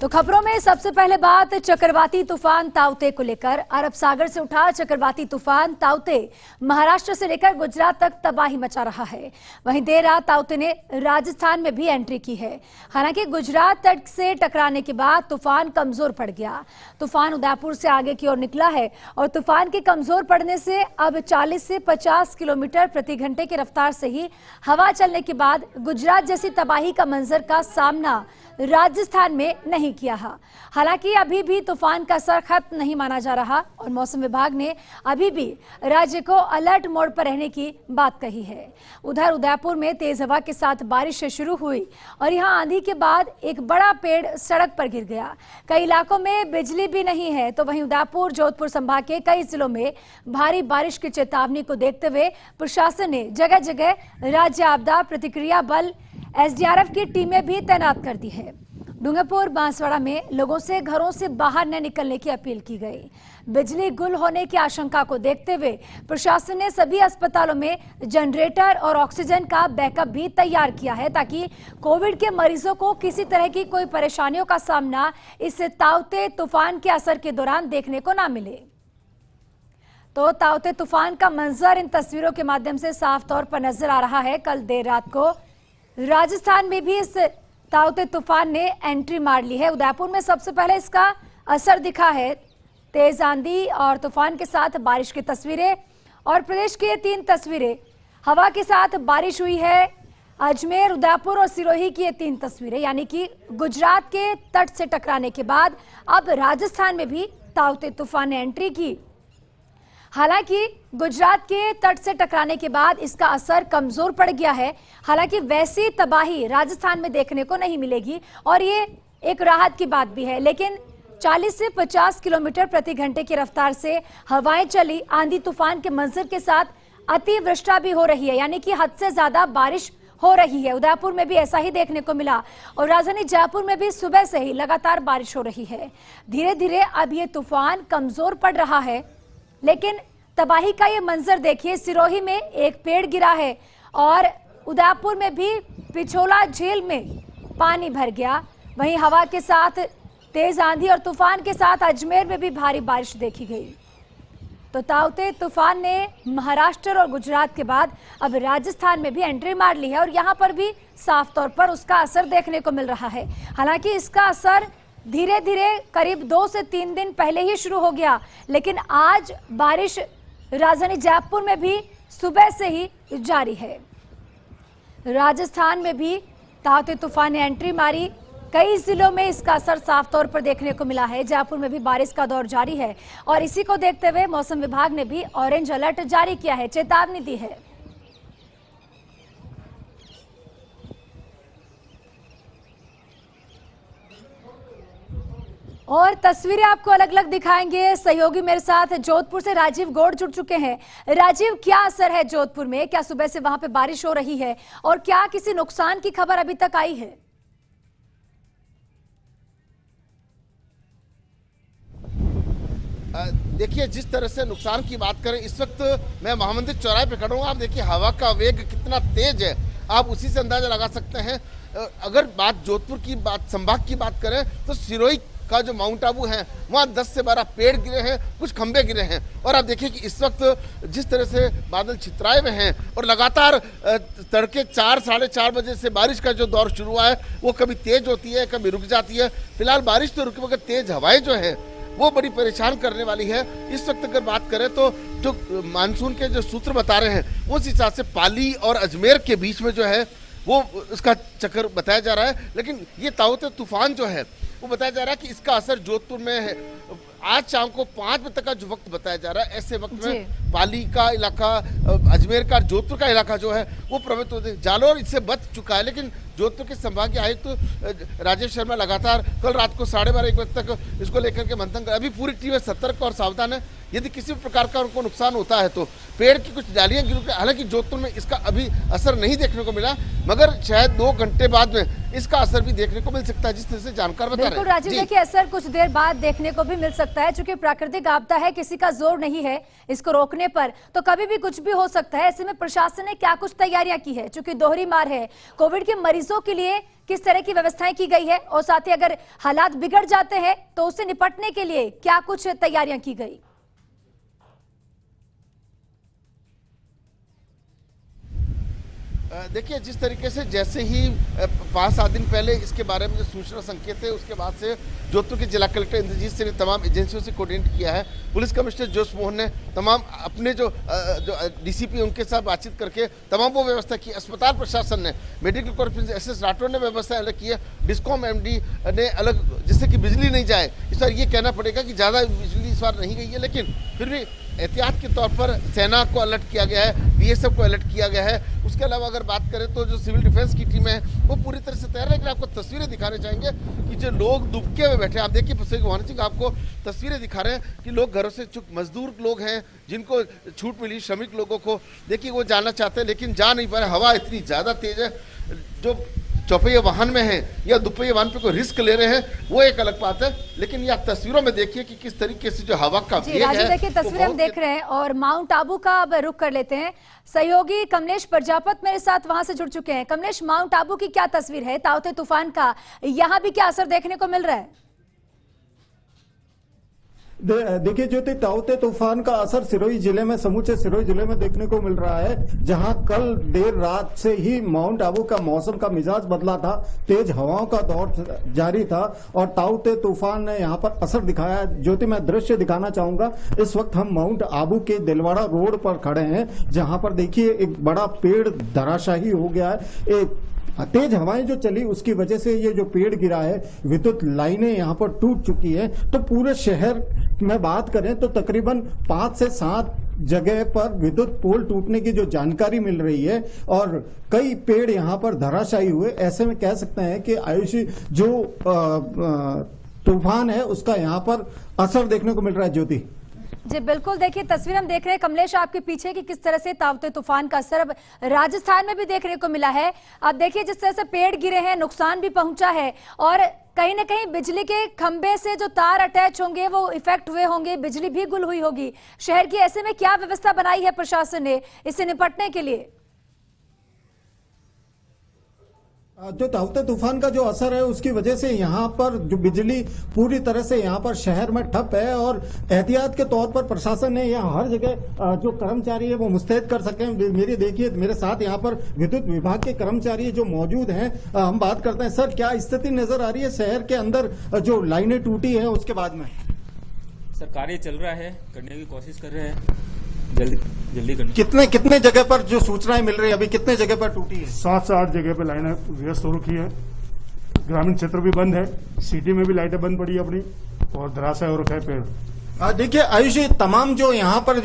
तो खबरों में सबसे पहले बात चक्रवाती तूफान ताउते को लेकर। अरब सागर से उठा चक्रवाती तूफान ताउते महाराष्ट्र से लेकर गुजरात तक तबाही मचा रहा है। वहीं देर रात ताउते ने राजस्थान में भी एंट्री की है। हालांकि गुजरात तट से टकराने के बाद तूफान कमजोर पड़ गया। तूफान उदयपुर से आगे की ओर निकला है और तूफान के कमजोर पड़ने से अब 40 से 50 किलोमीटर प्रति घंटे की रफ्तार से ही हवा चलने के बाद गुजरात जैसी तबाही का मंजर का सामना राजस्थान में नहीं किया है। हालांकि अभी भी तूफान का असर खत्म नहीं माना जा रहा और मौसम विभाग ने अभी भी राज्य को अलर्ट मोड पर रहने की बात कही है। उधर उदयपुर में तेज हवा के साथ बारिश शुरू हुई और यहां आंधी के बाद एक बड़ा पेड़ सड़क पर गिर गया। कई इलाकों में बिजली भी नहीं है। तो वहीं उदयपुर जोधपुर संभाग के कई जिलों में भारी बारिश की चेतावनी को देखते हुए प्रशासन ने जगह जगह राज्य आपदा प्रतिक्रिया बल एसडीआरएफ की टीमें भी तैनात कर दी है। डूंगरपुर बांसवाड़ा में लोगों से घरों से बाहर न निकलने की अपील की गई। बिजली गुल होने की आशंका को देखते हुए प्रशासन ने सभी अस्पतालों में जनरेटर और ऑक्सीजन का बैकअप भी तैयार किया है ताकि कोविड के मरीजों को किसी तरह की कोई परेशानियों का सामना इस ताउते तूफान के असर के दौरान देखने को ना मिले। तो ताउते तूफान का मंजर इन तस्वीरों के माध्यम से साफ तौर पर नजर आ रहा है। कल देर रात को राजस्थान में भी इस ताउते तूफान ने एंट्री मार ली है। उदयपुर में सबसे पहले इसका असर दिखा है। तेज आंधी और तूफान के साथ बारिश की तस्वीरें और प्रदेश की 3 तस्वीरें। हवा के साथ बारिश हुई है। अजमेर, उदयपुर और सिरोही की ये 3 तस्वीरें, यानी कि गुजरात के तट से टकराने के बाद अब राजस्थान में भी ताउते तूफान ने एंट्री की। हालांकि गुजरात के तट से टकराने के बाद इसका असर कमजोर पड़ गया है। हालांकि वैसी तबाही राजस्थान में देखने को नहीं मिलेगी और ये एक राहत की बात भी है। लेकिन 40 से 50 किलोमीटर प्रति घंटे की रफ्तार से हवाएं चली, आंधी तूफान के मंजर के साथ अतिवृष्टि भी हो रही है, यानी कि हद से ज्यादा बारिश हो रही है। उदयपुर में भी ऐसा ही देखने को मिला और राजधानी जयपुर में भी सुबह से ही लगातार बारिश हो रही है। धीरे धीरे अब ये तूफान कमजोर पड़ रहा है, लेकिन तबाही का ये मंजर देखिए। सिरोही में एक पेड़ गिरा है और उदयपुर में भी पिछोला झील में पानी भर गया। वहीं हवा के साथ तेज आंधी और तूफान के साथ अजमेर में भी भारी बारिश देखी गई। तो ताउते तूफान ने महाराष्ट्र और गुजरात के बाद अब राजस्थान में भी एंट्री मार ली है और यहाँ पर भी साफ तौर पर उसका असर देखने को मिल रहा है। हालांकि इसका असर धीरे धीरे करीब 2 से 3 दिन पहले ही शुरू हो गया, लेकिन आज बारिश राजधानी जयपुर में भी सुबह से ही जारी है। राजस्थान में भी ताउते तूफान ने एंट्री मारी। कई जिलों में इसका असर साफ तौर पर देखने को मिला है। जयपुर में भी बारिश का दौर जारी है और इसी को देखते हुए मौसम विभाग ने भी ऑरेंज अलर्ट जारी किया है, चेतावनी दी है। और तस्वीरें आपको अलग अलग दिखाएंगे। सहयोगी मेरे साथ जोधपुर से राजीव गौड़ जुड़ चुके हैं। राजीव, क्या असर है जोधपुर में? क्या सुबह से वहां पे बारिश हो रही है और क्या किसी नुकसान की खबर अभी तक आई है? देखिए, जिस तरह से नुकसान की बात करें, इस वक्त मैं महामंदिर चौराहे पे खड़ा हूँ। आप देखिए हवा का वेग कितना तेज है, आप उसी से अंदाजा लगा सकते हैं। अगर बात जोधपुर की बात, संभाग की बात करें, तो सिरोही का जो माउंट आबू है वहाँ 10 से 12 पेड़ गिरे हैं, कुछ खंबे गिरे हैं। और आप देखिए कि इस वक्त जिस तरह से बादल छितराए हुए हैं और लगातार तड़के 4 साढ़े 4 बजे से बारिश का जो दौर शुरू हुआ है वो कभी तेज होती है, कभी रुक जाती है। फिलहाल बारिश तो रुकी, मगर तेज हवाएं जो है वो बड़ी परेशान करने वाली है। इस वक्त अगर बात करें तो जो मानसून के जो सूत्र बता रहे हैं उस हिसाब से पाली और अजमेर के बीच में जो है वो उसका चक्कर बताया जा रहा है। लेकिन ये ताउते तूफान जो है वो बताया जा रहा है कि इसका असर जोधपुर में है। आज शाम को 5 बजे तक का जो वक्त बताया जा रहा है, ऐसे वक्त में पाली का इलाका, अजमेर का, जोधपुर का इलाका जो है वो प्रभावित होते। जालौर इससे बच चुका है, लेकिन जोधपुर के संभागीय आयुक्त राजेश शर्मा लगातार कल रात को 12:30 1 बजे तक इसको लेकर के मंथन कर, अभी पूरी टीम सतर्क और सावधान है यदि किसी भी प्रकार का उनको नुकसान होता है तो पेड़ की कुछ डालियां गिर पड़ी। हालांकि जोधपुर में इसका अभी असर नहीं देखने को मिला, मगर शायद 2 घंटे बाद में इसका असर भी देखने को मिल सकता है, जिस तरह से जानकार बता रहे हैं। बिल्कुल राजीव, देखिए असर कुछ देर बाद देखने को भी मिल सकता है, चूंकि प्राकृतिक आपदा है, किसी का जोर नहीं है इसको रोकने पर, तो कभी भी कुछ भी हो सकता है। ऐसे में प्रशासन ने क्या कुछ तैयारियां की है, चूंकि दोहरी मार है, कोविड के मरीजों के लिए किस तरह की व्यवस्थाएं की गई है, और साथ ही अगर हालात बिगड़ जाते हैं तो उससे निपटने के लिए क्या कुछ तैयारियां की गई? देखिए, जिस तरीके से जैसे ही 5-7 दिन पहले इसके बारे में जो सूचना संकेत है, उसके बाद से जोधपुर के जिला कलेक्टर इंद्रजीत सिंह ने तमाम एजेंसियों से कोऑर्डिनेट किया है। पुलिस कमिश्नर जोश मोहन ने तमाम अपने जो डीसीपी उनके साथ बातचीत करके तमाम वो व्यवस्था की। अस्पताल प्रशासन ने, मेडिकल कॉर्पोरेशन एसएस राठौर ने व्यवस्था अलग की है, डिस्कॉम एमडी ने अलग, जिससे कि बिजली नहीं जाए। इस बार ये कहना पड़ेगा कि ज़्यादा बिजली इस बार नहीं गई है, लेकिन फिर भी एहतियात के तौर पर सेना को अलर्ट किया गया है, बीएसएफ को अलर्ट किया गया है। उसके अलावा अगर बात करें तो जो सिविल डिफेंस की टीम है वो पूरी तरह से तैयार है। लेकिन आपको तस्वीरें दिखाने चाहेंगे कि जो लोग दुबके हुए बैठे हैं, आप देखिए मोहन सिंह आपको तस्वीरें दिखा रहे हैं कि लोग घरों से चुप, मजदूर लोग हैं जिनको छूट मिली, श्रमिक लोगों को देखिए वो जाना चाहते हैं लेकिन जा नहीं पा रहे। हवा इतनी ज़्यादा तेज है, जो चौपहिया वाहन में हैं या दुपहिया वाहन पे कोई रिस्क ले रहे हैं वो एक अलग बात है, लेकिन ये आप तस्वीरों में देखिए कि किस तरीके से जो हवा का वेग है। देखिए तस्वीरें हम देख रहे हैं और माउंट आबू का अब रुख कर लेते हैं। सहयोगी कमलेश प्रजापत मेरे साथ वहां से जुड़ चुके हैं। कमलेश, माउंट आबू की क्या तस्वीर है ताउते तूफान का, यहाँ भी क्या असर देखने को मिल रहा है? देखिए ज्योति, ताउते तूफान का असर सिरोही जिले में, समूचे सिरोही जिले में देखने को मिल रहा है, जहां कल देर रात से ही माउंट आबू का मौसम का मिजाज बदला था, तेज हवाओं का दौर जारी था और ताउते तूफान ने यहां पर असर दिखाया। ज्योति, मैं दृश्य दिखाना चाहूंगा। इस वक्त हम माउंट आबू के दिलवाड़ा रोड पर खड़े हैं, जहां पर देखिए एक बड़ा पेड़ धराशायी हो गया है। एक तेज हवाएं जो चली उसकी वजह से ये जो पेड़ गिरा है, विद्युत लाइनें यहाँ पर टूट चुकी है। तो पूरे शहर में बात करें तो तकरीबन 5 से 7 जगह पर विद्युत पोल टूटने की जो जानकारी मिल रही है और कई पेड़ यहाँ पर धराशायी हुए। ऐसे में कह सकते हैं कि आयुषी जो तूफान है उसका यहाँ पर असर देखने को मिल रहा है। ज्योति जी बिल्कुल, देखिए तस्वीर हम देख रहे हैं कमलेश आपके पीछे की किस तरह से ताउते तूफान का असर अब राजस्थान में भी देखने को मिला है। अब देखिए जिस तरह से पेड़ गिरे हैं, नुकसान भी पहुंचा है और कहीं ना कहीं बिजली के खंभे से जो तार अटैच होंगे वो इफेक्ट हुए होंगे, बिजली भी गुल हुई होगी शहर की। ऐसे में क्या व्यवस्था बनाई है प्रशासन ने इससे निपटने के लिए? जो ताउते तूफान का जो असर है उसकी वजह से यहाँ पर जो बिजली पूरी तरह से यहाँ पर शहर में ठप है और एहतियात के तौर पर प्रशासन ने यहाँ हर जगह जो कर्मचारी है वो मुस्तैद कर सके। मेरी देखिए मेरे साथ यहाँ पर विद्युत विभाग के कर्मचारी जो मौजूद हैं, हम बात करते हैं। सर, क्या स्थिति नजर आ रही है शहर के अंदर जो लाइनें टूटी है उसके बाद में? सर, कार्य चल रहा है, करने की कोशिश कर रहे हैं, जल्दी करनी। कितने जगह पर जो सूचनाएं मिल रही है, अभी कितने जगह पर टूटी है? 7 से 8 जगह पे लाइनें व्यस्त हो रखी है। ग्रामीण क्षेत्र भी बंद है, सिटी में भी लाइटें बंद पड़ी है अपनी और धराशायी हो रखा है पेड़। देखिए आयुषी, तमाम जो यहाँ पर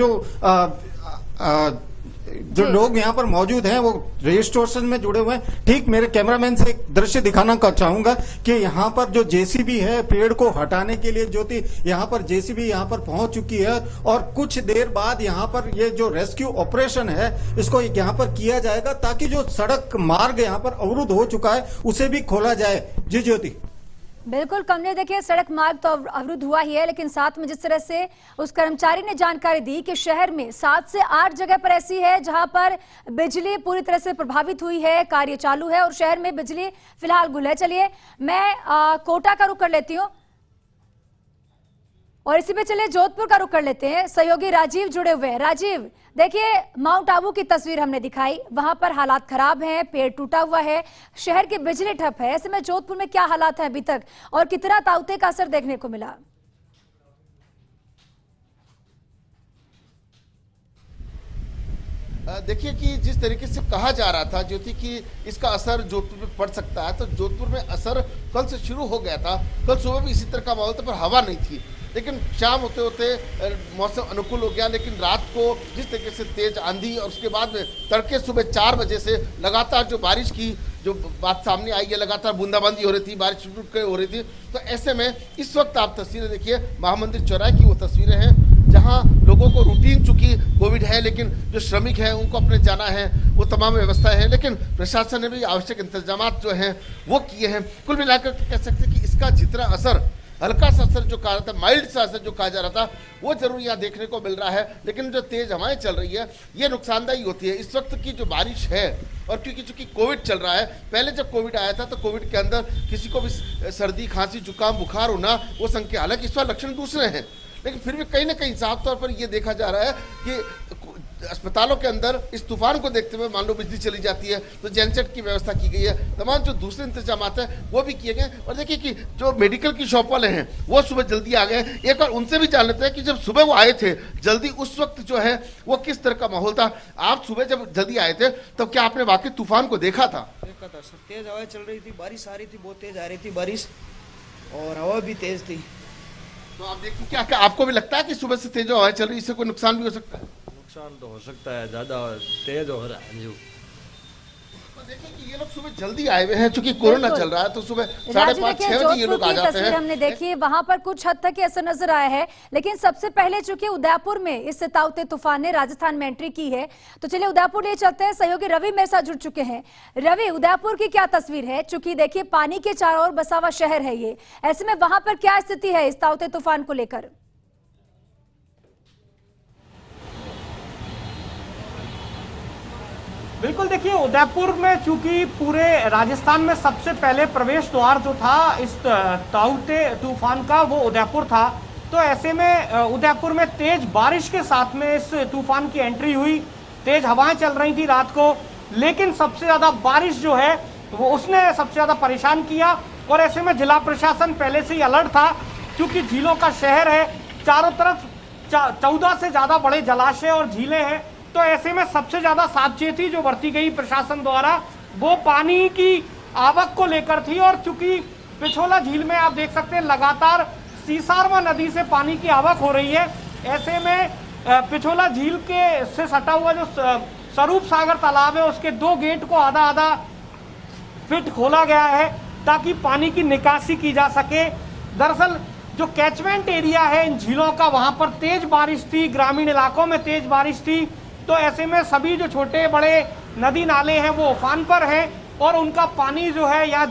जो लोग यहाँ पर मौजूद हैं वो रजिस्ट्रेशन में जुड़े हुए हैं। ठीक मेरे कैमरामैन से एक दृश्य दिखाना चाहूंगा कि यहाँ पर जो जेसीबी है पेड़ को हटाने के लिए, ज्योति यहाँ पर जेसीबी यहाँ पर पहुंच चुकी है और कुछ देर बाद यहाँ पर ये जो रेस्क्यू ऑपरेशन है इसको यहाँ पर किया जाएगा ताकि जो सड़क मार्ग यहाँ पर अवरुद्ध हो चुका है उसे भी खोला जाए। जी ज्योति बिल्कुल कमले, देखिए सड़क मार्ग तो अवरुद्ध हुआ ही है, लेकिन साथ में जिस तरह से उस कर्मचारी ने जानकारी दी कि शहर में 7 से 8 जगह पर ऐसी है जहां पर बिजली पूरी तरह से प्रभावित हुई है, कार्य चालू है और शहर में बिजली फिलहाल गुल है। चलिए मैं कोटा का रुख कर लेती हूँ और इसी पे चलिए जोधपुर का रुख कर लेते हैं। सहयोगी राजीव जुड़े हुए हैं। राजीव, देखिए माउंट आबू की तस्वीर हमने दिखाई, वहां पर हालात खराब हैं, पेड़ टूटा हुआ है, शहर की बिजली ठप है। ऐसे में जोधपुर में क्या हालात हैं अभी तक और कितना ताउते का असर देखने को मिला? देखिए कि जिस तरीके से कहा जा रहा था ज्योति कि इसका असर जोधपुर में पड़ सकता है, तो जोधपुर में असर कल से शुरू हो गया था। कल सुबह भी इसी तरह का माहौल था पर हवा नहीं थी, लेकिन शाम होते होते मौसम अनुकूल हो गया। लेकिन रात को जिस तरीके से तेज आंधी और उसके बाद में तड़के सुबह 4 बजे से लगातार जो बारिश की जो बात सामने आई है, लगातार बूंदाबांदी हो रही थी, बारिश रुक हो रही थी। तो ऐसे में इस वक्त आप तस्वीरें देखिए, महामंदिर चौराहे की वो तस्वीरें हैं जहां लोगों को रूटीन चूंकि कोविड है, लेकिन जो श्रमिक है उनको अपने जाना है, वो तमाम व्यवस्थाएं हैं, लेकिन प्रशासन ने भी आवश्यक इंतजाम जो हैं वो किए हैं। कुल मिलाकर कह सकते हैं कि इसका जितना असर, हल्का सा असर जो कहा रहा था, माइल्ड सा असर जो कहा जा रहा था, वो जरूर यहाँ देखने को मिल रहा है। लेकिन जो तेज हवाएं चल रही है ये नुकसानदायी होती है। इस वक्त की जो बारिश है, और क्योंकि चूंकि कोविड चल रहा है, पहले जब कोविड आया था तो कोविड के अंदर किसी को भी सर्दी, खांसी, जुकाम, बुखार होना वो संख्या, हालांकि इस बार लक्षण दूसरे हैं, लेकिन फिर भी कहीं ना कहीं साफ तौर पर ये देखा जा रहा है कि अस्पतालों के अंदर इस तूफान को देखते हुए मान लो बिजली चली जाती है तो जेनसेट की व्यवस्था की गई है, तमाम जो दूसरे इंतजाम हैं वो भी किए गए। और देखिए कि जो मेडिकल की शॉप वाले हैं वो सुबह जल्दी आ गए। एक बार उनसे भी जान लेते हैं कि जब सुबह वो आए थे जल्दी, उस वक्त जो है वो किस तरह का माहौल था। आप सुबह जब जल्दी आए थे तब क्या आपने वाकई तूफान को देखा था? देखा था सर, तेज हवाएं चल रही थी, बारिश आ रही थी, बहुत तेज आ रही थी बारिश, और हवा भी तेज थी। तो आप देखिए क्या आपको भी लगता है कि सुबह से तेज हवाएं चल रही, इससे कोई नुकसान भी हो सकता है? नुकसान तो हो सकता है, ज्यादा तेज हो रहा है जो। तो देखिए कि ये लोग सुबह जल्दी आए हुए हैं, चूंकि कोरोना चल रहा है तो सुबह 5:30 6 बजे ये लोग आ जाते हैं। हमने देखी वहां पर कुछ हद तक असर नजर आया है, लेकिन सबसे पहले चूंकि उदयपुर में इस ताउते तूफान ने राजस्थान में एंट्री की है, तो चलिए उदयपुर ले चलते हैं। सहयोगी रवि मेरे साथ जुड़ चुके हैं। रवि, उदयपुर की क्या तस्वीर है? चूंकि देखिए पानी के चारों ओर बसा हुआ शहर है ये, ऐसे में वहां पर क्या स्थिति है इस ताउते तूफान को लेकर? बिल्कुल, देखिए उदयपुर में चूंकि पूरे राजस्थान में सबसे पहले प्रवेश द्वार जो था इस ताउते तूफान का वो उदयपुर था, तो ऐसे में उदयपुर में तेज बारिश के साथ में इस तूफान की एंट्री हुई। तेज हवाएं चल रही थी रात को, लेकिन सबसे ज्यादा बारिश जो है वो उसने सबसे ज्यादा परेशान किया। और ऐसे में जिला प्रशासन पहले से ही अलर्ट था, क्योंकि झीलों का शहर है, चारों तरफ 14 से ज्यादा बड़े जलाशय और झीलें हैं। तो ऐसे में सबसे ज्यादा सावचेती जो बरती गई प्रशासन द्वारा वो पानी की आवक को लेकर थी। और चूंकि पिछोला झील में आप देख सकते हैं लगातार सीसारमा नदी से पानी की आवक हो रही है, ऐसे में पिछोला झील के से सटा हुआ जो स्वरूप सागर तालाब है उसके 2 गेट को आधा फीट खोला गया है ताकि पानी की निकासी की जा सके। दरअसल जो कैचमेंट एरिया है इन झीलों का, वहां पर तेज बारिश थी, ग्रामीण इलाकों में तेज बारिश थी, तो ऐसे में सभी जो छोटे बड़े नदी नाले हैं वो उफान पर हैं और उनका पानी जो है यहाँ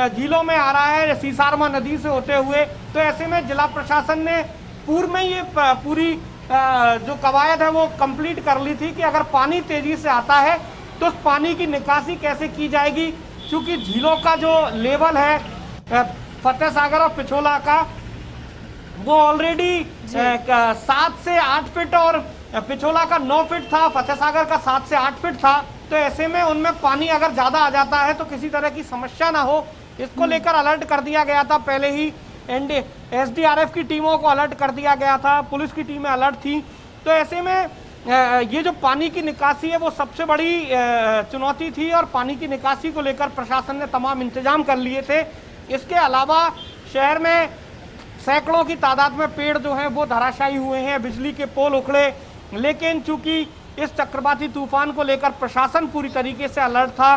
झीलों में आ रहा है सीसारमा नदी से होते हुए। तो ऐसे में जिला प्रशासन ने पूर्व में ये पूरी जो कवायद है वो कंप्लीट कर ली थी कि अगर पानी तेजी से आता है तो उस पानी की निकासी कैसे की जाएगी, क्योंकि झीलों का जो लेवल है फतेह सागर और पिछोला का वो ऑलरेडी 7 से 8 फीट और पिछोला का 9 फीट था, फतेह सागर का 7 से 8 फीट था। तो ऐसे में उनमें पानी अगर ज्यादा आ जाता है तो किसी तरह की समस्या ना हो, इसको लेकर अलर्ट कर दिया गया था। पहले ही SDRF की टीमों को अलर्ट कर दिया गया था, पुलिस की टीमें अलर्ट थी। तो ऐसे में ये जो पानी की निकासी है वो सबसे बड़ी चुनौती थी और पानी की निकासी को लेकर प्रशासन ने तमाम इंतजाम कर लिए थे। इसके अलावा शहर में सैकड़ों की तादाद में पेड़ जो हैं वो धराशायी हुए हैं, बिजली के पोल उखड़े, लेकिन चूंकि इस चक्रवाती तूफान को लेकर प्रशासन पूरी तरीके से अलर्ट था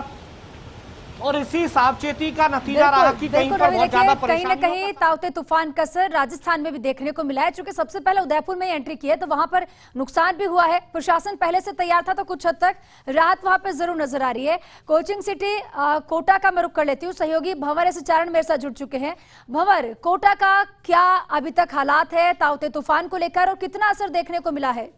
और इसी सावचेती का नतीजा रहा कि कहीं पर बहुत ज्यादा कहीं न कहीं ताउते तूफान का असर राजस्थान में भी देखने को मिला है। चूंकि सबसे पहले उदयपुर में एंट्री की है तो वहां पर नुकसान भी हुआ है, प्रशासन पहले से तैयार था तो कुछ हद तक राहत वहां पर जरूर नजर आ रही है। कोचिंग सिटी कोटा का मैं रुख कर लेती हूँ। सहयोगी भंवर ऐसे चारण मेरे साथ जुड़ चुके हैं। भंवर, कोटा का क्या अभी तक हालात है ताउते तूफान को लेकर और कितना असर देखने को मिला है?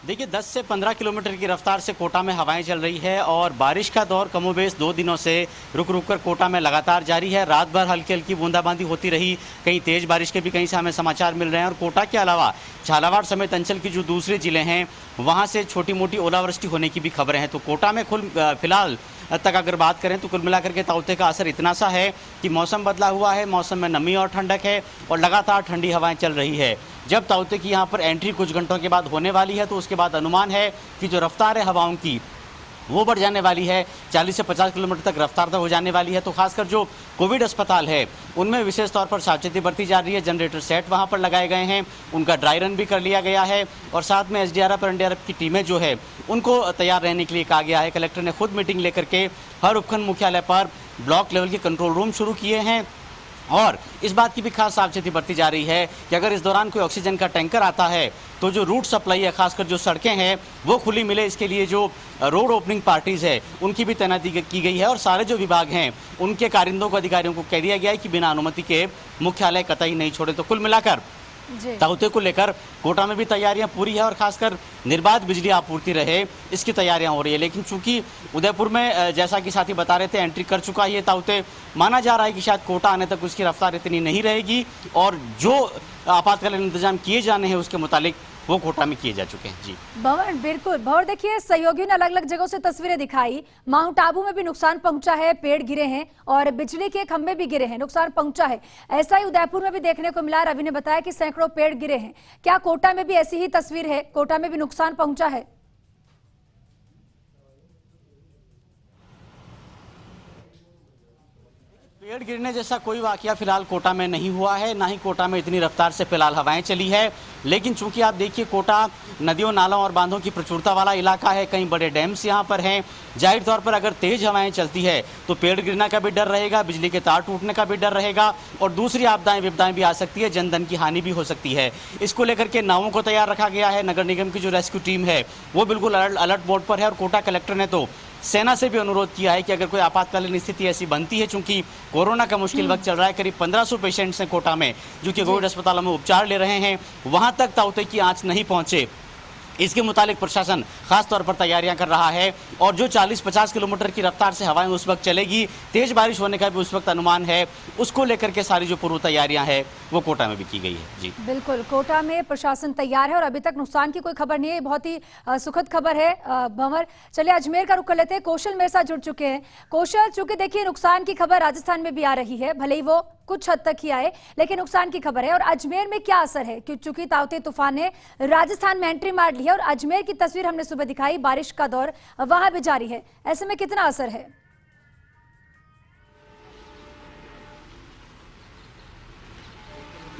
देखिए 10 से 15 किलोमीटर की रफ्तार से कोटा में हवाएं चल रही है और बारिश का दौर कमोबेश 2 दिनों से रुक रुक कर कोटा में लगातार जारी है। रात भर हल्की हल्की बूंदाबांदी होती रही, कहीं तेज बारिश के भी कहीं से हमें समाचार मिल रहे हैं। और कोटा के अलावा झालावाड़ समेत अंचल की जो दूसरे जिले हैं वहाँ से छोटी मोटी ओलावृष्टि होने की भी खबरें हैं। तो कोटा में फिलहाल तक अगर बात करें तो कुल मिलाकर के ताउते का असर इतना सा है कि मौसम बदला हुआ है, मौसम में नमी और ठंडक है और लगातार ठंडी हवाएं चल रही है। जब ताउते की यहाँ पर एंट्री कुछ घंटों के बाद होने वाली है तो उसके बाद अनुमान है कि जो रफ्तार है हवाओं की वो बढ़ जाने वाली है, 40 से 50 किलोमीटर तक रफ्तार तक हो जाने वाली है। तो खासकर जो कोविड अस्पताल है उनमें विशेष तौर पर सावचेती बरती जा रही है। जनरेटर सेट वहाँ पर लगाए गए हैं, उनका ड्राई रन भी कर लिया गया है और साथ में SDRF और NDRF की टीमें जो है उनको तैयार रहने के लिए कहा गया है। कलेक्टर ने खुद मीटिंग लेकर के हर उपखंड मुख्यालय पर ब्लॉक लेवल के कंट्रोल रूम शुरू किए हैं और इस बात की भी खास सावचेती बरती जा रही है कि अगर इस दौरान कोई ऑक्सीजन का टैंकर आता है तो जो रूट सप्लाई है, खासकर जो सड़कें हैं वो खुली मिले, इसके लिए जो रोड ओपनिंग पार्टीज है उनकी भी तैनाती की गई है और सारे जो विभाग हैं उनके कारिंदों को, अधिकारियों को कह दिया गया है कि बिना अनुमति के मुख्यालय कतई नहीं छोड़े। तो कुल मिलाकर ताउते को लेकर कोटा में भी तैयारियां पूरी है और खासकर निर्बाध बिजली आपूर्ति रहे इसकी तैयारियां हो रही है। लेकिन चूंकि उदयपुर में जैसा कि साथी बता रहे थे एंट्री कर चुका है ये ताउते, माना जा रहा है कि शायद कोटा आने तक उसकी रफ्तार इतनी नहीं रहेगी और जो आपातकालीन इंतजाम किए जाने हैं उसके मुताबिक वो कोटा में किए जा चुके हैं। जी भंवर, बिल्कुल भंवर, देखिए सहयोगियों ने अलग अलग जगहों से तस्वीरें दिखाई। माउंट आबू में भी नुकसान पहुंचा है, पेड़ गिरे हैं और बिजली के खंभे भी गिरे हैं, नुकसान पहुंचा है। ऐसा ही उदयपुर में भी देखने को मिला। रवि ने बताया कि सैकड़ों पेड़ गिरे हैं। क्या कोटा में भी ऐसी ही तस्वीर है? कोटा में भी नुकसान पहुंचा है? पेड़ गिरने जैसा कोई वाकया फिलहाल कोटा में नहीं हुआ है, ना ही कोटा में इतनी रफ्तार से फिलहाल हवाएं चली है। लेकिन चूंकि आप देखिए कोटा नदियों, नालों और बांधों की प्रचुरता वाला इलाका है, कई बड़े डैम्स यहाँ पर हैं। जाहिर तौर पर अगर तेज हवाएं चलती है तो पेड़ गिरने का भी डर रहेगा, बिजली के तार टूटने का भी डर रहेगा और दूसरी आपदाएं विपदाएं भी आ सकती है, जनधन की हानि भी हो सकती है। इसको लेकर के नावों को तैयार रखा गया है। नगर निगम की जो रेस्क्यू टीम है वो बिल्कुल अलर्ट मोड पर है और कोटा कलेक्टर ने तो सेना से भी अनुरोध किया है कि अगर कोई आपातकालीन स्थिति ऐसी बनती है, चूंकि कोरोना का मुश्किल वक्त चल रहा है, करीब 1500 पेशेंट्स हैं कोटा में जो कि कोविड अस्पतालों में उपचार ले रहे हैं, वहां तक ताउते की आंच नहीं पहुंचे, इसके मुताबिक प्रशासन खास तौर पर तैयारियां कर रहा है। और जो 40-50 किलोमीटर की रफ्तार से हवाएं उस वक्त चलेगी, तेज बारिश होने का भी उस वक्त अनुमान है, उसको लेकर के सारी जो पूर्व तैयारियां हैं वो कोटा में भी की गई है। जी बिल्कुल, कोटा में प्रशासन तैयार है और अभी तक नुकसान की कोई खबर नहीं है। बहुत ही सुखद खबर है। भंवर, चलिए अजमेर का रुख कर लेते हैं। कौशल मेरे साथ जुड़ चुके हैं। कौशल, चूंकि देखिए नुकसान की खबर राजस्थान में भी आ रही है, भले ही वो कुछ हद तक ही आए, लेकिन नुकसान की खबर है। और अजमेर में क्या असर है? क्योंकि ताउते तूफान ने राजस्थान में एंट्री मार ली है और अजमेर की तस्वीर हमने सुबह दिखाई, बारिश का दौर वहां भी जारी है। ऐसे में कितना असर है?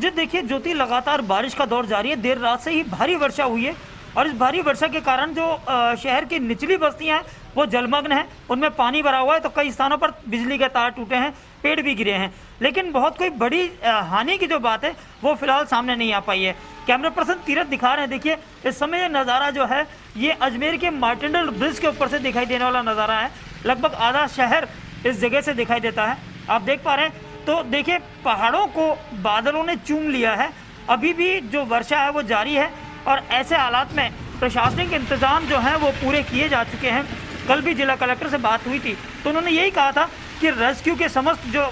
जी देखिए ज्योति, लगातार बारिश का दौर जारी है। देर रात से ही भारी वर्षा हुई है और इस भारी वर्षा के कारण जो शहर की निचली बस्तियां हैं वो जलमग्न हैं, उनमें पानी भरा हुआ है। तो कई स्थानों पर बिजली के तार टूटे हैं, पेड़ भी गिरे हैं, लेकिन बहुत कोई बड़ी हानि की जो बात है वो फिलहाल सामने नहीं आ पाई है। कैमरा पर्सन तीरथ दिखा रहे हैं। देखिए इस समय ये नज़ारा जो है ये अजमेर के मार्टिंडल ब्रिज के ऊपर से दिखाई देने वाला नज़ारा है। लगभग आधा शहर इस जगह से दिखाई देता है, आप देख पा रहे हैं। तो देखिए पहाड़ों को बादलों ने चूम लिया है, अभी भी जो वर्षा है वो जारी है और ऐसे हालात में प्रशासनिक इंतजाम जो हैं वो पूरे किए जा चुके हैं। कल भी जिला कलेक्टर से बात हुई थी तो उन्होंने यही कहा था कि रेस्क्यू के समस्त जो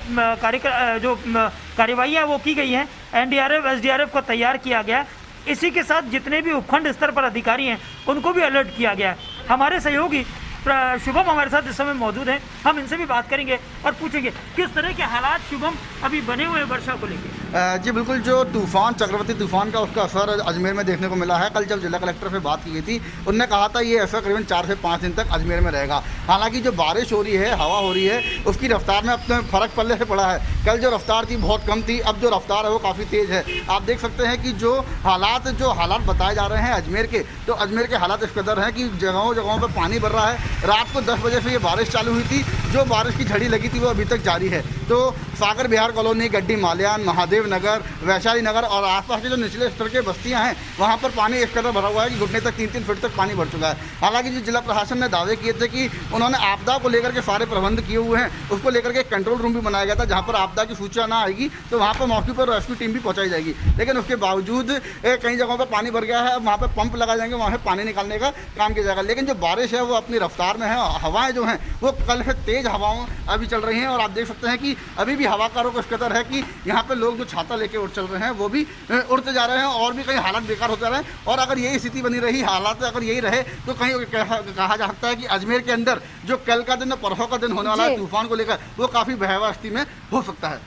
कार्यवाही है वो की गई है। NDRF SDRF को तैयार किया गया। इसी के साथ जितने भी उपखंड स्तर पर अधिकारी हैं उनको भी अलर्ट किया गया है। हमारे सहयोगी शुभम हमारे साथ इस समय मौजूद हैं, हम इनसे भी बात करेंगे और पूछेंगे किस तरह के हालात शुभम अभी बने हुए वर्षा को लेकर। जी बिल्कुल, जो तूफान, चक्रवाती तूफान का उसका असर अजमेर में देखने को मिला है। कल जब जिला कलेक्टर से बात की गई थी उन्होंने कहा था ये असर करीबन 4 से 5 दिन तक अजमेर में रहेगा। हालांकि जो बारिश हो रही है, हवा हो रही है, उसकी रफ्तार में अपने फ़र्क पड़ने से पड़ा है। कल जो रफ्तार थी बहुत कम थी, अब जो रफ्तार है वो काफ़ी तेज़ है। आप देख सकते हैं कि जो हालात बताए जा रहे हैं अजमेर के, तो अजमेर के हालात इस कदर हैं कि जगहों जगहों पर पानी भर रहा है। रात को 10 बजे से ये बारिश चालू हुई थी, जो बारिश की झड़ी लगी थी वो अभी तक जारी है। तो सागर बिहार कॉलोनी, गड्डी माल्यान, महादेव नगर, वैशाली नगर और आसपास के जो निचले स्तर के बस्तियां हैं वहां पर पानी इस कदर भरा हुआ है कि घुटने तक 3-3 फीट तक पानी भर चुका है। हालांकि जो जिला प्रशासन ने दावे किए थे कि उन्होंने आपदा को लेकर के सारे प्रबंध किए हुए हैं, उसको लेकर के कंट्रोल रूम भी बनाया गया था जहाँ पर आपदा की सूचना ना आएगी तो वहाँ पर मौके पर रेस्क्यू टीम भी पहुँचाई जाएगी। लेकिन उसके बावजूद कई जगहों पर पानी भर गया है। वहाँ पर पंप लगाए जाएंगे, वहाँ से पानी निकालने का काम किया जाएगा। लेकिन जो बारिश है वो अपनी रफ्तार में है। हवाएं जो हैं वो कल से तेज हवाएं अभी चल रही हैं और आप देख सकते हैं कि अभी भी हवा का रुख इस कदर है कि यहाँ पे लोग जो छाता लेके उड़ चल रहे हैं वो भी उड़ते जा रहे हैं और भी कहीं हालात बेकार होते जा रहे हैं। और अगर यही स्थिति बनी रही, हालात अगर यही रहे तो कहीं कहा जा सकता है कि अजमेर के अंदर जो कल का दिन, परसों का दिन होने वाला है तूफान को लेकर, वो काफ़ी भयावह स्थिति में हो सकता है।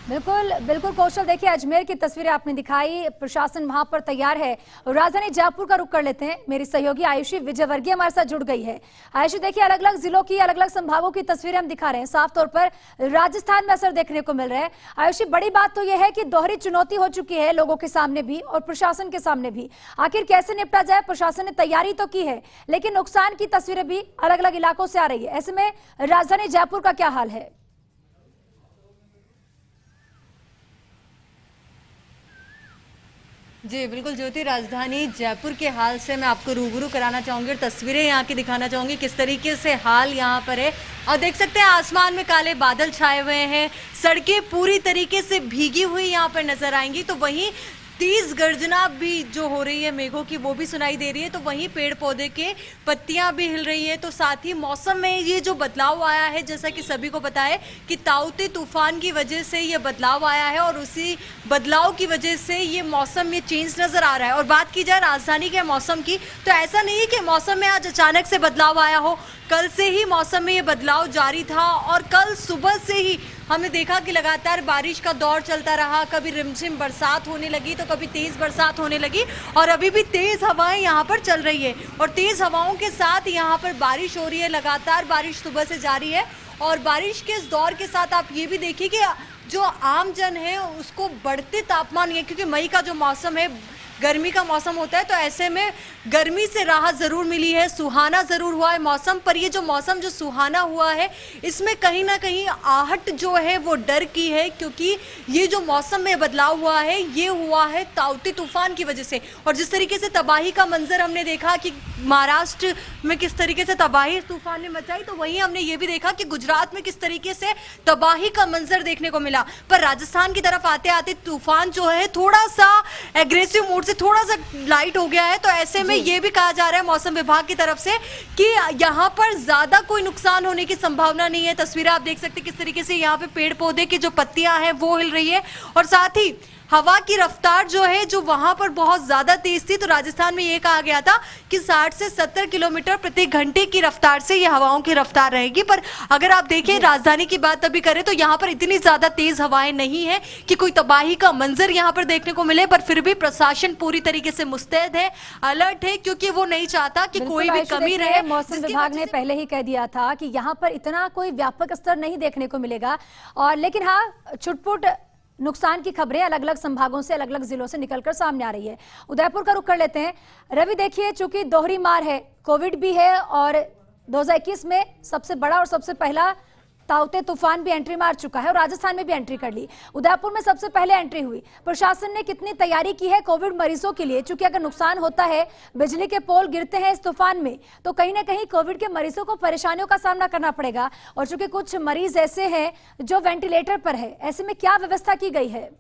बिल्कुल बिल्कुल कौशल, देखिए अजमेर की तस्वीरें आपने दिखाई, प्रशासन वहां पर तैयार है। राजधानी जयपुर का रुख कर लेते हैं। मेरी सहयोगी आयुषी विजयवर्गीय हमारे साथ जुड़ गई है। आयुषी, देखिए अलग अलग जिलों की, अलग अलग संभागों की तस्वीरें हम दिखा रहे हैं, साफ तौर पर राजस्थान में असर देखने को मिल रहा है। आयुषी, बड़ी बात तो यह है कि दोहरी चुनौती हो चुकी है लोगों के सामने भी और प्रशासन के सामने भी। आखिर कैसे निपटा जाए? प्रशासन ने तैयारी तो की है, लेकिन नुकसान की तस्वीरें भी अलग अलग इलाकों से आ रही है। ऐसे में राजधानी जयपुर का क्या हाल है? जी बिल्कुल ज्योति, राजधानी जयपुर के हाल से मैं आपको रूबरू कराना चाहूंगी और तस्वीरें यहाँ की दिखाना चाहूंगी किस तरीके से हाल यहाँ पर है। और देख सकते हैं आसमान में काले बादल छाए हुए हैं, सड़कें पूरी तरीके से भीगी हुई यहाँ पर नजर आएंगी। तो वहीं तेज गर्जना भी जो हो रही है मेघों की, वो भी सुनाई दे रही है। तो वहीं पेड़ पौधे के पत्तियां भी हिल रही है। तो साथ ही मौसम में ये जो बदलाव आया है, जैसा कि सभी को पता है कि ताउते तूफान की वजह से ये बदलाव आया है और उसी बदलाव की वजह से ये मौसम में चेंज नजर आ रहा है। और बात की जाए राजधानी के मौसम की, तो ऐसा नहीं है कि मौसम में आज अचानक से बदलाव आया हो। कल से ही मौसम में ये बदलाव जारी था और कल सुबह से ही हमने देखा कि लगातार बारिश का दौर चलता रहा। कभी रिमझिम बरसात होने लगी तो कभी तेज बरसात होने लगी और अभी भी तेज हवाएं यहाँ पर चल रही है। और तेज हवाओं के साथ यहाँ पर बारिश हो रही है, लगातार बारिश सुबह से जारी है। और बारिश के इस दौर के साथ आप ये भी देखिए कि जो आम जन है उसको बढ़ते तापमान है, क्योंकि मई का जो मौसम है गर्मी का मौसम होता है, तो ऐसे में गर्मी से राहत जरूर मिली है, सुहाना जरूर हुआ है मौसम। पर ये जो मौसम जो सुहाना हुआ है, इसमें कहीं ना कहीं आहट जो है वो डर की है, क्योंकि ये जो मौसम में बदलाव हुआ है ये हुआ है ताउते तूफान की वजह से। और जिस तरीके से तबाही का मंजर हमने देखा कि महाराष्ट्र में किस तरीके से तबाही तूफान ने मचाई, तो वहीं हमने ये भी देखा कि गुजरात में किस तरीके से तबाही का मंजर देखने को मिला। पर राजस्थान की तरफ आते आते तूफान जो है थोड़ा सा एग्रेसिव मोड से थोड़ा सा लाइट हो गया है। तो ऐसे में ये भी कहा जा रहा है मौसम विभाग की तरफ से कि यहाँ पर ज्यादा कोई नुकसान होने की संभावना नहीं है। तस्वीरें आप देख सकते हैं किस तरीके से यहाँ पे पेड़ पौधे की जो पत्तियां हैं वो हिल रही है और साथ ही हवा की रफ्तार जो है जो वहां पर बहुत ज्यादा तेज थी। तो राजस्थान में ये कहा गया था कि 60 से 70 किलोमीटर प्रति घंटे की रफ्तार से ये हवाओं की रफ्तार रहेगी। पर अगर आप देखें राजधानी की बात अभी करें तो यहाँ पर इतनी ज्यादा तेज हवाएं नहीं है कि कोई तबाही का मंजर यहाँ पर देखने को मिले। पर फिर भी प्रशासन पूरी तरीके से मुस्तैद है, अलर्ट है, क्योंकि वो नहीं चाहता कि कोई भी कमी रहे। मौसम विभाग ने पहले ही कह दिया था कि यहाँ पर इतना कोई व्यापक स्तर नहीं देखने को मिलेगा। और लेकिन हाँ, छुटपुट नुकसान की खबरें अलग अलग संभागों से, अलग अलग जिलों से निकलकर सामने आ रही है। उदयपुर का रुख कर लेते हैं। रवि, देखिए चूंकि दोहरी मार है, कोविड भी है और 2021 में सबसे बड़ा और सबसे पहला ताउते तूफान भी एंट्री मार चुका है और राजस्थान में भी एंट्री कर ली। उदयपुर में सबसे पहले एंट्री हुई। प्रशासन ने कितनी तैयारी की है कोविड मरीजों के लिए? चूंकि अगर नुकसान होता है, बिजली के पोल गिरते हैं इस तूफान में, तो कहीं ना कहीं कोविड के मरीजों को परेशानियों का सामना करना पड़ेगा। और चूंकि कुछ मरीज ऐसे हैं जो वेंटिलेटर पर है, ऐसे में क्या व्यवस्था की गई है?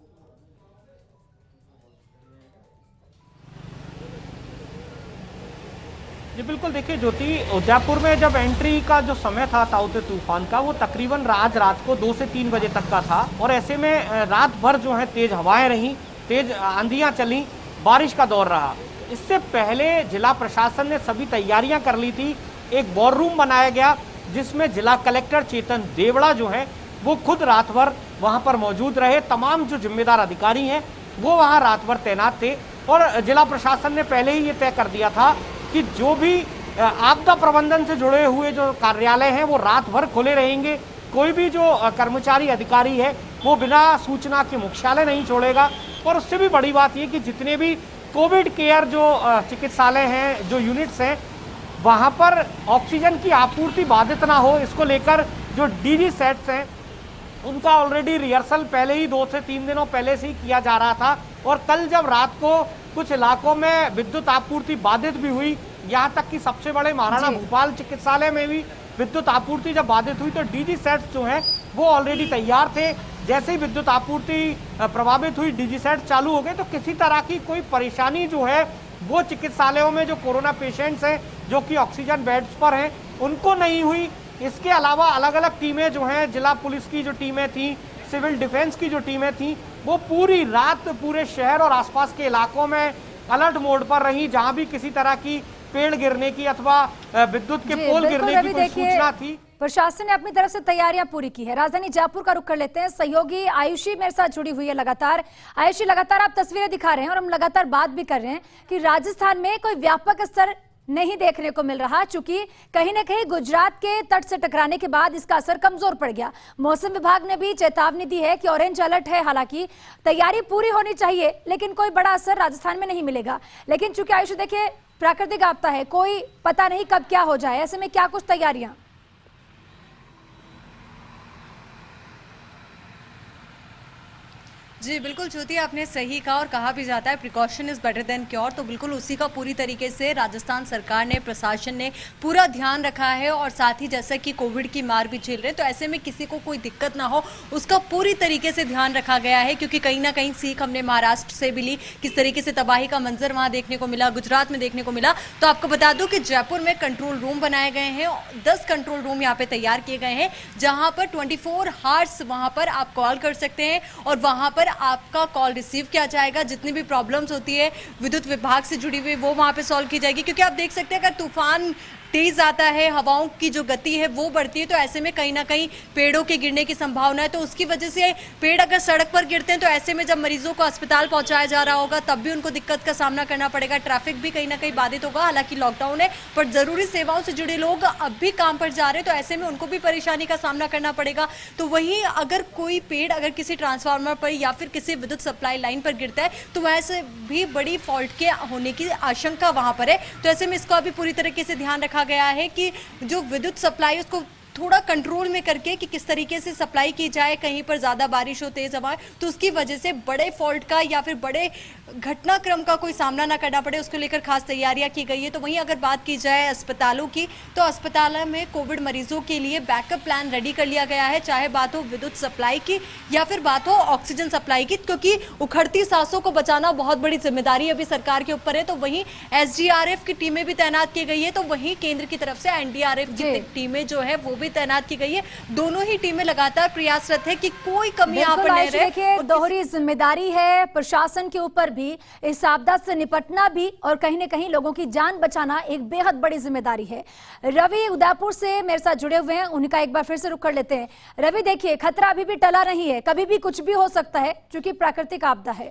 जी बिल्कुल, देखिए ज्योति, उदयपुर में जब एंट्री का जो समय था ताउते तूफान का, वो तकरीबन आज रात को 2 से 3 बजे तक का था। और ऐसे में रात भर जो है तेज हवाएं रहीं, तेज आंधियां चली, बारिश का दौर रहा। इससे पहले जिला प्रशासन ने सभी तैयारियां कर ली थी। एक वॉर रूम बनाया गया जिसमें जिला कलेक्टर चेतन देवड़ा जो है वो खुद रात भर वहां पर मौजूद रहे। तमाम जो जिम्मेदार अधिकारी हैं वो वहां रात भर तैनात थे। और जिला प्रशासन ने पहले ही ये तय कर दिया था कि जो भी आपदा प्रबंधन से जुड़े हुए जो कार्यालय हैं वो रात भर खुले रहेंगे। कोई भी जो कर्मचारी अधिकारी है वो बिना सूचना के मुख्यालय नहीं छोड़ेगा। और उससे भी बड़ी बात ये कि जितने भी कोविड केयर जो चिकित्सालय हैं, जो यूनिट्स हैं, वहाँ पर ऑक्सीजन की आपूर्ति बाधित ना हो, इसको लेकर जो डीजी सेट्स हैं उनका ऑलरेडी रिहर्सल पहले ही 2 से 3 दिनों पहले से ही किया जा रहा था। और कल जब रात को कुछ इलाकों में विद्युत आपूर्ति बाधित भी हुई, यहाँ तक कि सबसे बड़े महाराणा भूपाल चिकित्सालय में भी विद्युत आपूर्ति जब बाधित हुई तो डीजी सेट्स जो हैं वो ऑलरेडी तैयार थे। जैसे ही विद्युत आपूर्ति प्रभावित हुई, डीजी सेट चालू हो गए, तो किसी तरह की कोई परेशानी जो है वो चिकित्सालयों में जो कोरोना पेशेंट्स हैं जो कि ऑक्सीजन बेड्स पर हैं उनको नहीं हुई। इसके अलावा अलग अलग टीमें जो हैं, जिला पुलिस की जो टीमें थी, सिविल डिफेंस की जो टीमें थी, वो पूरी रात पूरे शहर और आसपास के इलाकों में अलर्ट मोड पर रही। जहां भी किसी तरह की पेड़ गिरने की अथवा विद्युत के पोल गिरने की कोई सूचना थी। प्रशासन ने अपनी तरफ से तैयारियां पूरी की है। राजधानी जयपुर का रुख कर लेते हैं, सहयोगी आयुषी मेरे साथ जुड़ी हुई है लगातार। आयुषी, लगातार आप तस्वीरें दिखा रहे हैं और हम लगातार बात भी कर रहे हैं कि राजस्थान में कोई व्यापक स्तर नहीं देखने को मिल रहा, चूंकि कहीं ना कहीं गुजरात के तट से टकराने के बाद इसका असर कमजोर पड़ गया। मौसम विभाग ने भी चेतावनी दी है कि ऑरेंज अलर्ट है, हालांकि तैयारी पूरी होनी चाहिए लेकिन कोई बड़ा असर राजस्थान में नहीं मिलेगा। लेकिन चूंकि आयुष देखिए प्राकृतिक आपदा है, कोई पता नहीं कब क्या हो जाए, ऐसे में क्या कुछ तैयारियां? जी बिल्कुल ज्योति, आपने सही कहा और कहा भी जाता है precaution is better than cure, तो बिल्कुल उसी का पूरी तरीके से राजस्थान सरकार ने, प्रशासन ने पूरा ध्यान रखा है। और साथ ही जैसा कि कोविड की मार भी झेल रहे हैं, तो ऐसे में किसी को कोई दिक्कत ना हो उसका पूरी तरीके से ध्यान रखा गया है। क्योंकि कहीं ना कहीं सीख हमने महाराष्ट्र से भी ली, किस तरीके से तबाही का मंजर वहाँ देखने को मिला, गुजरात में देखने को मिला। तो आपको बता दूं कि जयपुर में कंट्रोल रूम बनाए गए हैं, 10 कंट्रोल रूम यहाँ पे तैयार किए गए हैं, जहाँ पर 24 आवर्स वहाँ पर आप कॉल कर सकते हैं और वहाँ पर आपका कॉल रिसीव किया जाएगा। जितनी भी प्रॉब्लम्स होती है विद्युत विभाग से जुड़ी हुई वो वहां पे सॉल्व की जाएगी। क्योंकि आप देख सकते हैं अगर तूफान तेज आता है, हवाओं की जो गति है वो बढ़ती है, तो ऐसे में कहीं ना कहीं पेड़ों के गिरने की संभावना है। तो उसकी वजह से पेड़ अगर सड़क पर गिरते हैं तो ऐसे में जब मरीजों को अस्पताल पहुंचाया जा रहा होगा तब भी उनको दिक्कत का सामना करना पड़ेगा। ट्रैफिक भी कहीं ना कहीं बाधित होगा। हालांकि लॉकडाउन है पर जरूरी सेवाओं से जुड़े लोग अब भी काम पर जा रहे हैं, तो ऐसे में उनको भी परेशानी का सामना करना पड़ेगा। तो वहीं अगर कोई पेड़ अगर किसी ट्रांसफार्मर पर या फिर किसी विद्युत सप्लाई लाइन पर गिरता है तो वैसे भी बड़ी फॉल्ट के होने की आशंका वहां पर है। तो ऐसे में इसको अभी पूरी तरीके से ध्यान रखा गया है कि जो विद्युत सप्लाई उसको थोड़ा कंट्रोल में करके कि किस तरीके से सप्लाई की जाए। कहीं पर ज्यादा बारिश हो, तेज हवा, तो उसकी वजह से बड़े फॉल्ट का या फिर बड़े घटनाक्रम का कोई सामना ना करना पड़े, उसको लेकर खास तैयारियां की गई है। तो वहीं अगर बात की जाए अस्पतालों की, तो अस्पतालों में कोविड मरीजों के लिए बैकअप प्लान रेडी कर लिया गया है, चाहे बात हो विद्युत सप्लाई की या फिर बात हो ऑक्सीजन सप्लाई की। क्योंकि उखड़ती सांसों को बचाना बहुत बड़ी जिम्मेदारी अभी सरकार के ऊपर है। तो वहीं SDRF की टीमें भी तैनात की गई है, तो वहीं केंद्र की तरफ से NDRF की टीमें जो है वो भी तैनात की गई है। दोनों ही टीमें लगातार प्रयासरत है कि कोई कमी यहाँ पर नहीं रहे। दोहरी जिम्मेदारी है प्रशासन के ऊपर भी, इस आपदा से निपटना भी और कहीं न कहीं लोगों की जान बचाना एक बेहद बड़ी जिम्मेदारी है। रवि उदयपुर से मेरे साथ जुड़े हुए हैं, उनका एक बार फिर से रुख कर लेते हैं। रवि देखिए, खतरा अभी भी टला नहीं है, कभी भी कुछ भी हो सकता है क्योंकि प्राकृतिक आपदा है।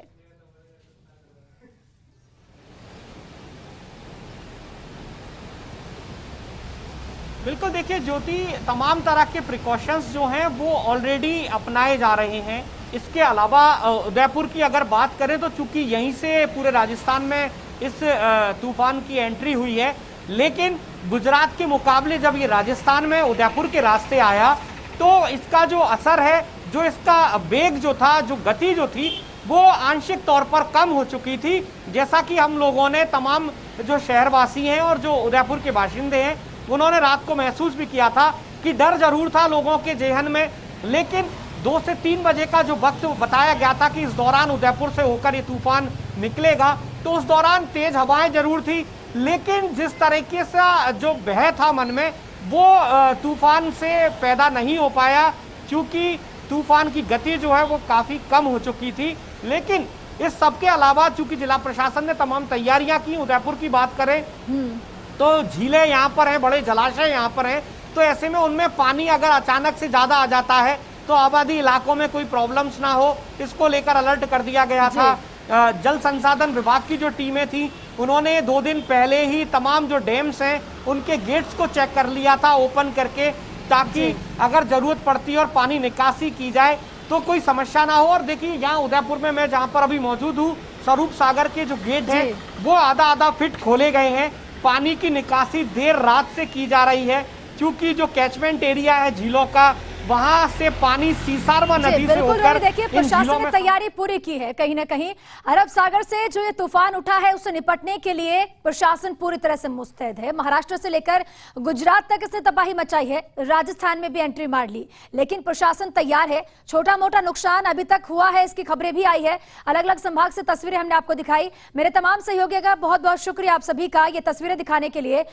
बिल्कुल देखिए ज्योति, तमाम तरह के प्रिकॉशंस जो हैं वो ऑलरेडी अपनाए जा रहे हैं। इसके अलावा उदयपुर की अगर बात करें तो चूंकि यहीं से पूरे राजस्थान में इस तूफान की एंट्री हुई है, लेकिन गुजरात के मुकाबले जब ये राजस्थान में उदयपुर के रास्ते आया तो इसका जो असर है, जो इसका वेग जो था, जो गति जो थी, वो आंशिक तौर पर कम हो चुकी थी। जैसा कि हम लोगों ने, तमाम जो शहरवासी हैं और जो उदयपुर के बाशिंदे हैं, उन्होंने रात को महसूस भी किया था कि डर जरूर था लोगों के जेहन में। लेकिन 2 से 3 बजे का जो वक्त बताया गया था कि इस दौरान उदयपुर से होकर ये तूफान निकलेगा, तो उस दौरान तेज हवाएं जरूर थी, लेकिन जिस तरीके से जो भय था मन में वो तूफान से पैदा नहीं हो पाया, क्योंकि तूफान की गति जो है वो काफी कम हो चुकी थी। लेकिन इस सब के अलावा चूंकि जिला प्रशासन ने तमाम तैयारियां की, उदयपुर की बात करें तो झीलें यहाँ पर हैं, बड़े जलाशय यहाँ पर हैं, तो ऐसे में उनमें पानी अगर अचानक से ज्यादा आ जाता है तो आबादी इलाकों में कोई प्रॉब्लम्स ना हो, इसको लेकर अलर्ट कर दिया गया था। जल संसाधन विभाग की जो टीमें थी उन्होंने 2 दिन पहले ही तमाम जो डैम्स हैं उनके गेट्स को चेक कर लिया था ओपन करके, ताकि अगर जरूरत पड़ती है और पानी निकासी की जाए तो कोई समस्या ना हो। और देखिए यहाँ उदयपुर में मैं जहाँ पर अभी मौजूद हूँ, स्वरूप सागर के जो गेट हैं वो आधा फिट खोले गए हैं। पानी की निकासी देर रात से की जा रही है, क्योंकि जो कैचमेंट एरिया है झीलों का, वहां से पानी सीसारवा नदी से होकर, देखिए प्रशासन ने तैयारी पूरी की है। कहीं ना कहीं अरब सागर से जो ये तूफान उठा है उससे निपटने के लिए प्रशासन पूरी तरह से मुस्तैद है। महाराष्ट्र से लेकर गुजरात तक इसने तबाही मचाई है, राजस्थान में भी एंट्री मार ली, लेकिन प्रशासन तैयार है। छोटा मोटा नुकसान अभी तक हुआ है, इसकी खबरें भी आई है, अलग अलग संभाग से तस्वीरें हमने आपको दिखाई। मेरे तमाम सहयोगी का बहुत बहुत शुक्रिया आप सभी का ये तस्वीरें दिखाने के लिए।